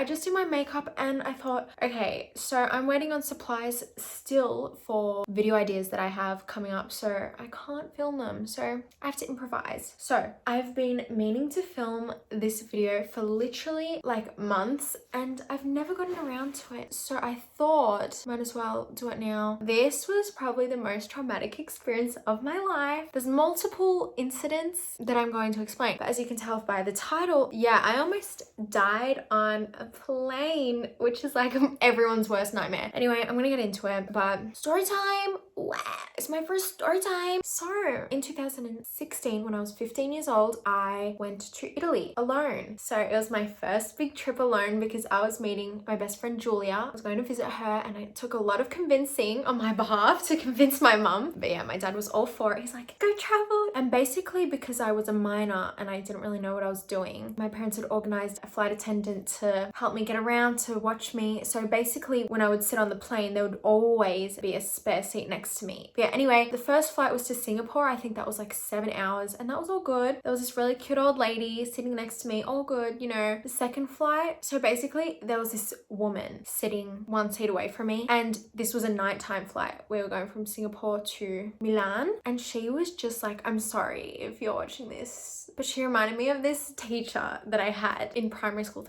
I just did my makeup and I thought, okay, so I'm waiting on supplies still for video ideas that I have coming up, so I can't film them, so I have to improvise. So I've been meaning to film this video for literally like months and I've never gotten around to it, so I thought might as well do it now. This was probably the most traumatic experience of my life. There's multiple incidents that I'm going to explain, but as you can tell by the title, yeah, I almost died on a plane, which is like everyone's worst nightmare. Anyway, I'm gonna get into it, but story time. Wow, it's my first story time. So in 2016, when I was 15 years old, I went to Italy alone. So it was my first big trip alone because I was meeting my best friend Julia. I was going to visit her and it took a lot of convincing on my behalf to convince my mum. But yeah, my dad was all for it. He's like, go travel. And basically because I was a minor and I didn't really know what I was doing, my parents had organized a flight attendant to help me get around, to watch me. So basically when I would sit on the plane, there would always be a spare seat next to me. But yeah, anyway, the first flight was to Singapore. I think that was like 7 hours and that was all good. There was this really cute old lady sitting next to me, all good, you know. The second flight, so basically there was this woman sitting one seat away from me and this was a nighttime flight. We were going from Singapore to Milan and she was just like, I'm sorry if you're watching this, but she reminded me of this teacher that I had in primary school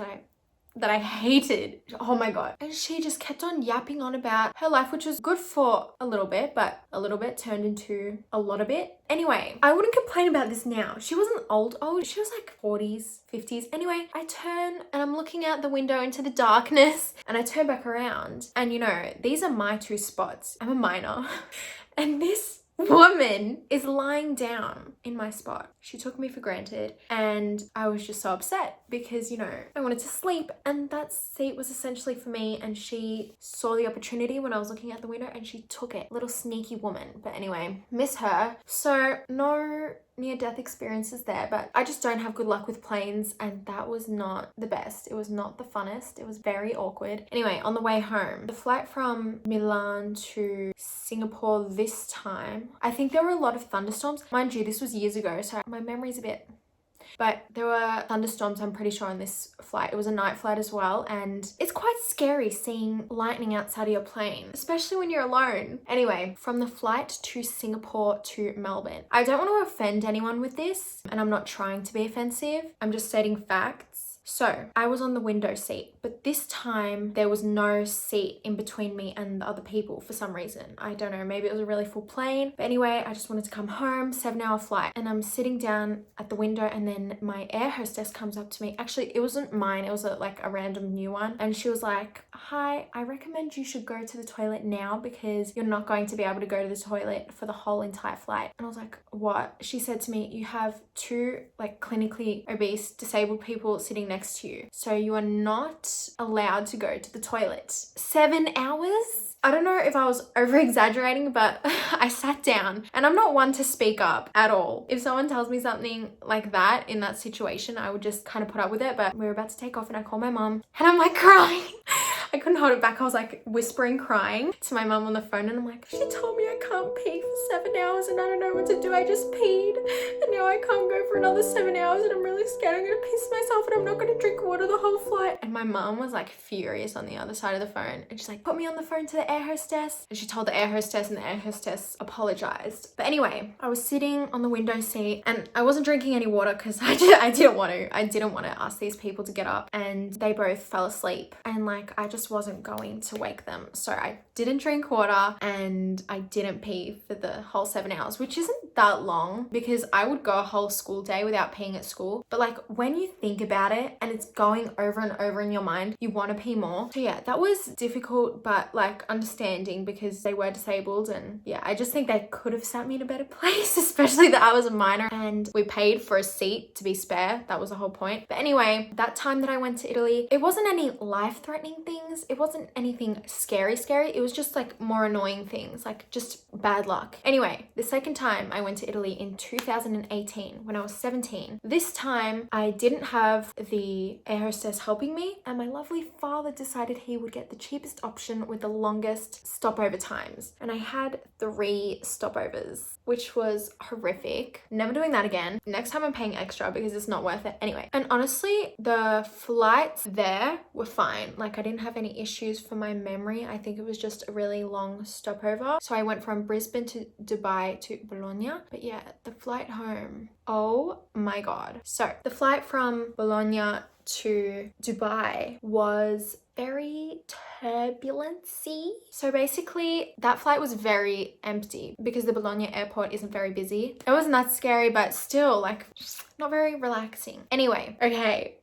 that I hated. Oh my god. And she just kept on yapping on about her life, which was good for a little bit, but a little bit turned into a lot of it. Anyway, I wouldn't complain about this now. She wasn't old. She was like 40s, 50s. Anyway, I turn and I'm looking out the window into the darkness and I turn back around and you know, these are my two spots. I'm a minor and this woman is lying down in my spot. She took me for granted and I was just so upset because, you know, I wanted to sleep and that seat was essentially for me and she saw the opportunity when I was looking out the window and she took it. Little sneaky woman. But anyway, miss her. So no near-death experiences there, but I just don't have good luck with planes and that was not the best. It was not the funnest. It was very awkward. Anyway, on the way home, the flight from Milan to Singapore this time, I think there were a lot of thunderstorms. Mind you, this was years ago, so my memory's a bit... But there were thunderstorms, I'm pretty sure, on this flight. It was a night flight as well, and it's quite scary seeing lightning outside of your plane, especially when you're alone. Anyway, from the flight to Singapore to Melbourne. I don't want to offend anyone with this, and I'm not trying to be offensive. I'm just stating facts. So I was on the window seat, but this time there was no seat in between me and the other people for some reason. I don't know, maybe it was a really full plane. But anyway, I just wanted to come home, 7-hour flight. And I'm sitting down at the window and then my air hostess comes up to me. Actually, it wasn't mine, it was like a random new one. And she was like, hi, I recommend you should go to the toilet now because you're not going to be able to go to the toilet for the whole entire flight. And I was like, what? She said to me, you have two like clinically obese disabled people sitting next to you, so you are not allowed to go to the toilet. 7 hours? I don't know if I was over exaggerating, but I sat down and I'm not one to speak up at all. If someone tells me something like that in that situation, I would just kind of put up with it. But we were about to take off and I call my mom and I'm like crying. I couldn't hold it back. I was like whispering, crying to my mum on the phone and I'm like, she told me I can't pee for 7 hours and I don't know what to do. I just peed and now I can't go for another 7 hours and I'm really scared I'm gonna piss myself and I'm not gonna drink water the whole flight. And my mum was like furious on the other side of the phone and she's like, put me on the phone to the air hostess. And she told the air hostess and the air hostess apologized. But anyway, I was sitting on the window seat and I wasn't drinking any water because I didn't want to ask these people to get up and they both fell asleep and like I just wasn't going to wake them. So I didn't drink water and I didn't pee for the whole 7 hours, which isn't that long because I would go a whole school day without peeing at school. But like when you think about it and it's going over and over in your mind, you want to pee more. So yeah, that was difficult, but like understanding because they were disabled. And yeah, I just think they could have sat me in a better place, especially that I was a minor and we paid for a seat to be spare. That was the whole point. But anyway, that time that I went to Italy, it wasn't any life-threatening things things. It wasn't anything scary. It was just like more annoying things, like just bad luck. Anyway, the second time I went to Italy in 2018 when I was 17. This time I didn't have the air hostess helping me, and my lovely father decided he would get the cheapest option with the longest stopover times. And I had 3 stopovers, which was horrific. Never doing that again. Next time I'm paying extra because it's not worth it. Anyway, and honestly, the flights there were fine. Like, I didn't have any issues for my memory. I think it was just a really long stopover. So I went from Brisbane to Dubai to Bologna. But yeah, the flight home, oh my god. So the flight from Bologna to Dubai was very turbulency. So basically that flight was very empty because the Bologna airport isn't very busy. It wasn't that scary, but still, like, not very relaxing. Anyway, okay.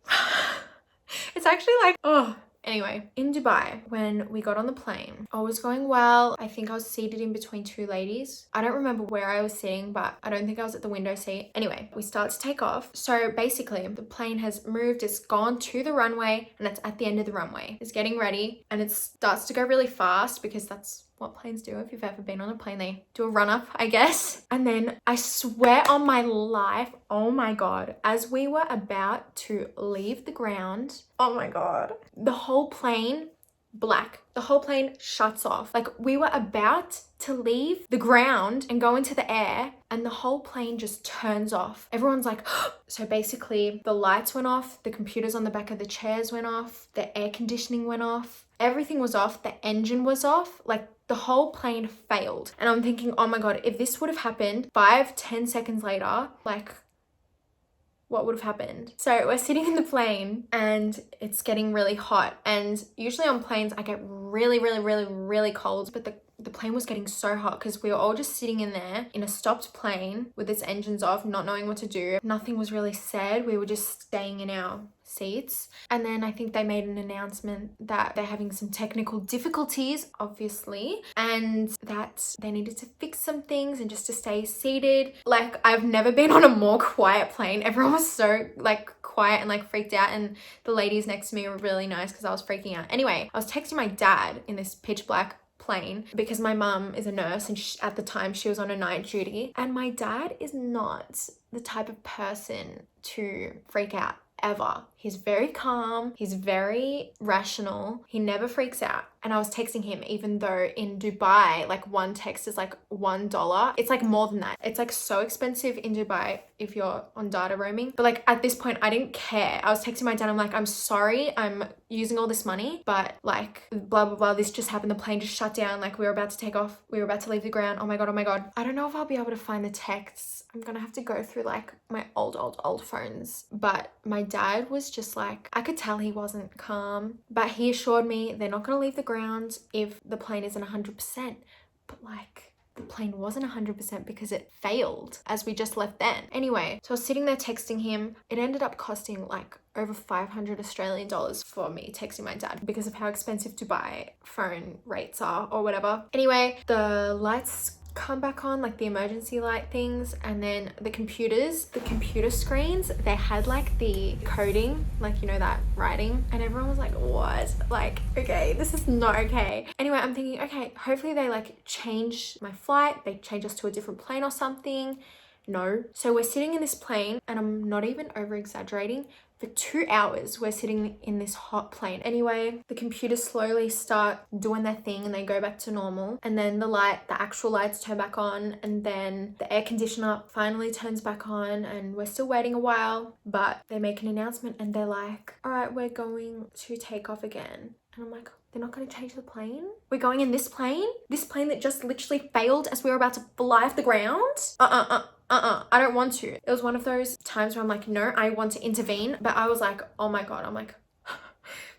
It's actually like, oh. Anyway, in Dubai, when we got on the plane, all was going well. I think I was seated in between 2 ladies. I don't remember where I was sitting, but I don't think I was at the window seat. Anyway, we start to take off. So basically, the plane has moved, it's gone to the runway, and it's at the end of the runway. It's getting ready, and it starts to go really fast because that's what planes do. If you've ever been on a plane, they do a run up, I guess. And then I swear on my life, oh my god, as we were about to leave the ground, oh my god, the whole plane, black. The whole plane shuts off. Like, we were about to leave the ground and go into the air, and the whole plane just turns off. Everyone's like, so basically the lights went off, the computers on the back of the chairs went off, the air conditioning went off, everything was off, the engine was off, like the whole plane failed. And I'm thinking, oh my god, if this would have happened 5-10 seconds later, like, what would have happened? So we're sitting in the plane and it's getting really hot. And usually on planes, I get really cold, but the plane was getting so hot because we were all just sitting in there in a stopped plane with its engines off, not knowing what to do. Nothing was really said. We were just staying in our seats. And then I think they made an announcement that they're having some technical difficulties, obviously, and that they needed to fix some things and just to stay seated. Like, I've never been on a more quiet plane. Everyone was so like quiet and like freaked out, and the ladies next to me were really nice because I was freaking out. Anyway, I was texting my dad in this pitch black plane because my mum is a nurse, and at the time she was on a night duty, and my dad is not the type of person to freak out ever. He's very calm, he's very rational, he never freaks out. And I was texting him, even though in Dubai, like one text is like $1. It's like more than that. It's like so expensive in Dubai if you're on data roaming. But like at this point, I didn't care. I was texting my dad, I'm like, I'm sorry, I'm using all this money, but like blah, blah, blah, this just happened. The plane just shut down. Like, we were about to take off. We were about to leave the ground. Oh my God, oh my God. I don't know if I'll be able to find the texts. I'm gonna have to go through like my old phones. But my dad was just like, I could tell he wasn't calm, but he assured me they're not gonna leave the ground if the plane isn't 100%. But like, the plane wasn't 100% because it failed as we just left then. Anyway, so I was sitting there texting him. It ended up costing like over 500 Australian dollars for me texting my dad because of how expensive Dubai phone rates are or whatever. Anyway, the lights come back on, like the emergency light things, and then the computer screens, they had like the coding, like, you know, that writing, and everyone was like, what? Like, okay, this is not okay. Anyway, I'm thinking, okay, hopefully they like change my flight, they change us to a different plane or something. No. So we're sitting in this plane, and I'm not even over exaggerating, for 2 hours we're sitting in this hot plane. Anyway, the computers slowly start doing their thing and they go back to normal, and then the actual lights turn back on, and then the air conditioner finally turns back on, and we're still waiting a while, but they make an announcement and they're like, all right, we're going to take off again. And I'm like, they're not going to change the plane? We're going in this plane that just literally failed as we were about to fly off the ground? I don't want to. It was one of those times where I'm like, no, I want to intervene. But I was like, oh my God, I'm like,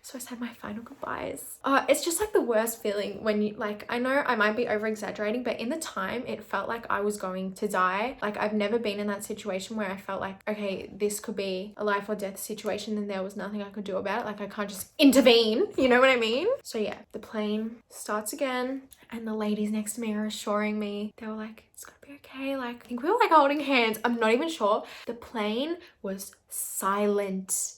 so I said my final goodbyes. It's just like the worst feeling when you, like, I know I might be over exaggerating, but in the time it felt like I was going to die. Like, I've never been in that situation where I felt like, okay, this could be a life or death situation and there was nothing I could do about it. Like, I can't just intervene, you know what I mean? So yeah, the plane starts again, and the ladies next to me are assuring me, they were like, it's gonna be you okay? Like, I think we were like holding hands. I'm not even sure. The plane was silent.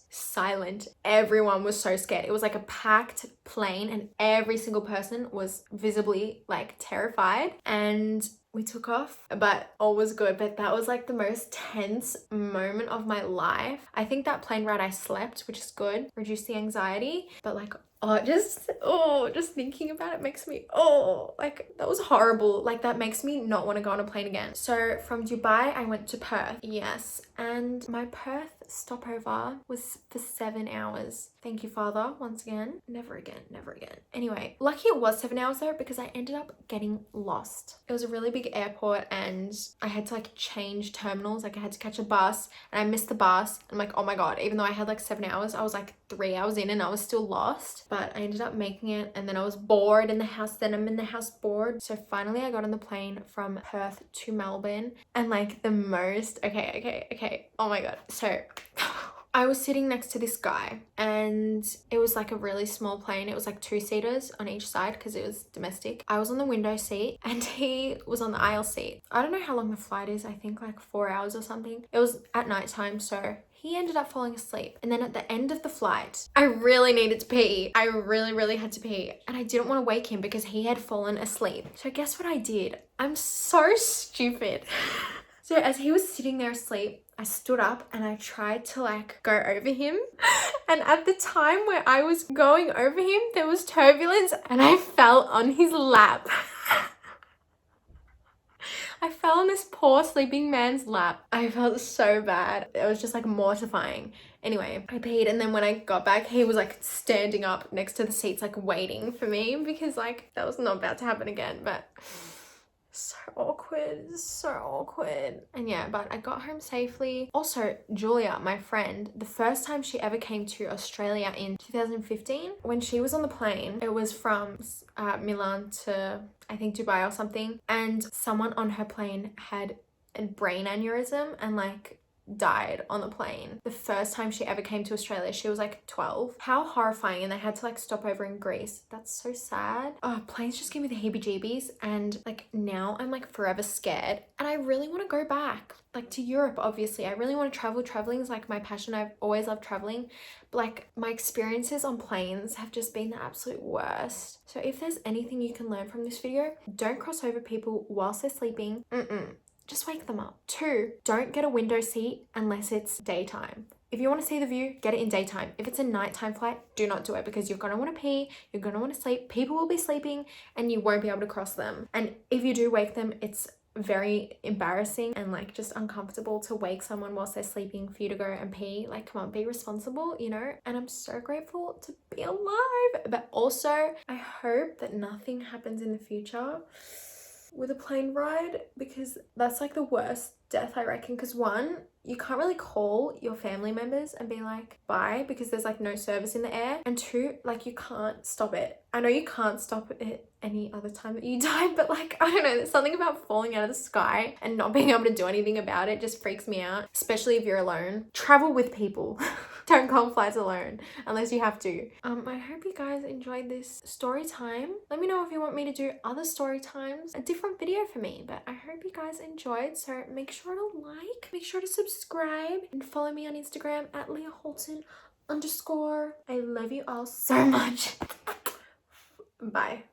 Everyone was so scared. It was like a packed plane and every single person was visibly like terrified, and we took off, but all was good. But that was like the most tense moment of my life. I think that plane ride I slept, which is good, reduced the anxiety, but like just thinking about it makes me, like that was horrible. Like that makes me not want to go on a plane again. So from Dubai, I went to Perth. Yes. And my Perth stopover was for 7 hours. Thank you, Father, once again. Never again. Anyway, lucky it was 7 hours though, because I ended up getting lost. It was a really big airport and I had to like change terminals. Like I had to catch a bus and I missed the bus. I'm like, oh my God, even though I had like 7 hours, I was like 3 hours in and I was still lost. But I ended up making it, and then I was bored in the house. Then I'm in the house bored. So finally I got on the plane from Perth to Melbourne, and like the most, okay. Oh my God. So I was sitting next to this guy and it was like a really small plane. It was like 2-seaters on each side because it was domestic. I was on the window seat and he was on the aisle seat. I don't know how long the flight is. I think like 4 hours or something. It was at nighttime, so he ended up falling asleep. And then at the end of the flight, I really needed to pee. I really had to pee. And I didn't want to wake him because he had fallen asleep. So guess what I did? I'm so stupid. So as he was sitting there asleep, I stood up and I tried to like go over him. And at the time where I was going over him, there was turbulence and I fell on his lap. I fell on this poor sleeping man's lap. I felt so bad. It was just like mortifying. Anyway, I peed, and then when I got back, he was like standing up next to the seats, like waiting for me, because like that was not about to happen again. But so awkward. And yeah, but I got home safely. Also, Julia, my friend, the first time she ever came to Australia in 2015, when she was on the plane, it was from Milan to I think Dubai or something, and someone on her plane had a brain aneurysm and like died on the plane. The first time she ever came to Australia, she was like 12. How horrifying. And they had to like stop over in Greece. That's so sad. Oh, planes just give me the heebie-jeebies, and like now I'm like forever scared, and I really want to go back like to Europe. Obviously I really want to travel. Traveling is like my passion. I've always loved traveling, but like my experiences on planes have just been the absolute worst. So if there's anything you can learn from this video, don't cross over people whilst they're sleeping. Just wake them up. 2, don't get a window seat unless it's daytime. If you want to see the view, get it in daytime. If it's a nighttime flight, do not do it, because you're going to want to pee, you're going to want to sleep, people will be sleeping and you won't be able to cross them. And if you do wake them, it's very embarrassing and like just uncomfortable to wake someone whilst they're sleeping for you to go and pee. Like, come on, be responsible, you know? And I'm so grateful to be alive. But also, I hope that nothing happens in the future with a plane ride, because that's like the worst death, I reckon. Because 1, you can't really call your family members and be like bye, because there's like no service in the air, and 2, like you can't stop it. I know you can't stop it any other time that you die, but like I don't know, there's something about falling out of the sky and not being able to do anything about it just freaks me out, especially if you're alone. Travel with people. Don't go on flights alone unless you have to. I hope you guys enjoyed this story time. Let me know if you want me to do other story times, a different video for me, but I hope you guys enjoyed. So make sure to like, make sure to subscribe, and follow me on Instagram at Leah Halton _. I love you all so much. Bye.